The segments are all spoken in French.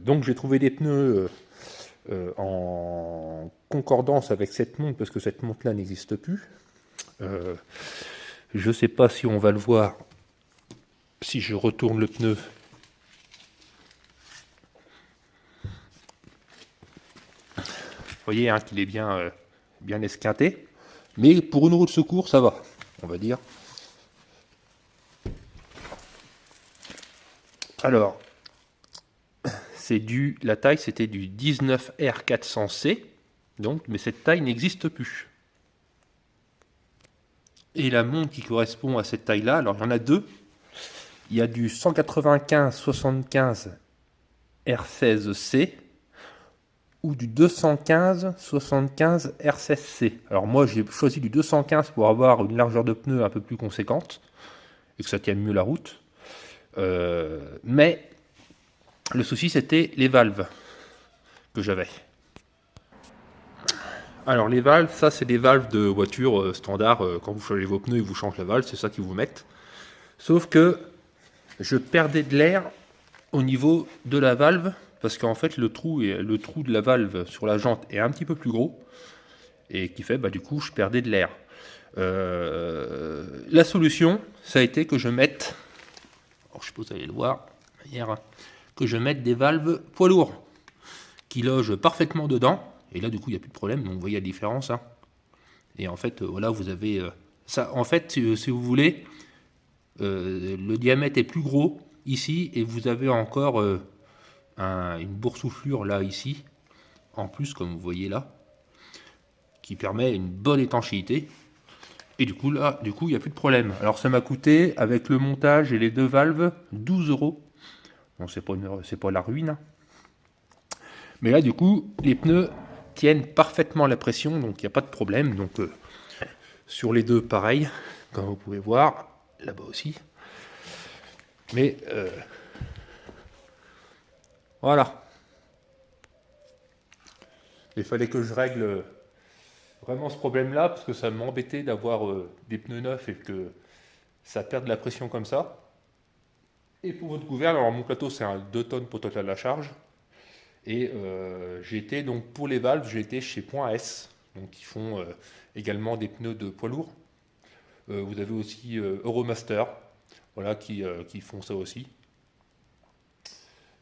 Donc j'ai trouvé des pneus en concordance avec cette montre, parce que cette montre-là n'existe plus. Je ne sais pas si on va le voir si je retourne le pneu. Vous voyez hein, qu'il est bien, bien esquinté. Mais pour une roue de secours, ça va, on va dire. Alors, la taille, c'était du 19R400C, donc, mais cette taille n'existe plus. Et la montre qui correspond à cette taille-là, alors il y en a deux. Il y a du 195-75 R16C ou du 215-75 R16C. Alors moi j'ai choisi du 215 pour avoir une largeur de pneu un peu plus conséquente et que ça tienne mieux la route. Mais le souci c'était les valves que j'avais. Alors les valves, ça c'est des valves de voiture standard, quand vous changez vos pneus, ils vous changent la valve, c'est ça qu'ils vous mettent. Sauf que je perdais de l'air au niveau de la valve, parce qu'en fait le trou de la valve sur la jante est un petit peu plus gros, et qui fait, du coup, je perdais de l'air. La solution, ça a été que je mette, alors je suppose que vous allez le voir, hier, que je mette des valves poids lourds, qui logent parfaitement dedans, et là du coup il n'y a plus de problème, donc vous voyez la différence. Hein. Et en fait, voilà, vous avez ça. En fait, si vous voulez, le diamètre est plus gros ici, et vous avez encore une boursouflure là, ici, en plus, comme vous voyez là, qui permet une bonne étanchéité. Et du coup, là, il n'y a plus de problème. Alors, ça m'a coûté, avec le montage et les deux valves, 12 €. Bon, c'est pas la ruine. Hein. Mais là, du coup, les pneus tiennent parfaitement la pression, donc il n'y a pas de problème. Donc, sur les deux, pareil, comme vous pouvez voir, là-bas aussi. Mais, voilà. Il fallait que je règle vraiment ce problème-là, parce que ça m'embêtait d'avoir des pneus neufs et que ça perde la pression comme ça. Et pour votre gouverne, alors mon plateau c'est un 2 tonnes pour total la charge. Et j'ai été donc pour les valves, j'ai été chez Point S, donc ils font également des pneus de poids lourd. Vous avez aussi Euromaster, voilà, qui font ça aussi.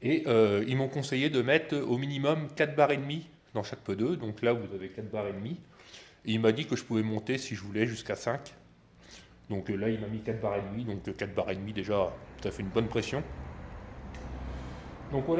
Et ils m'ont conseillé de mettre au minimum 4 barres et demie dans chaque pneu. Donc là vous avez 4 barres et demie. Et il m'a dit que je pouvais monter si je voulais jusqu'à 5. Donc là il m'a mis 4 barres et demie. Donc 4 barres et demie déjà, ça fait une bonne pression. Donc voilà.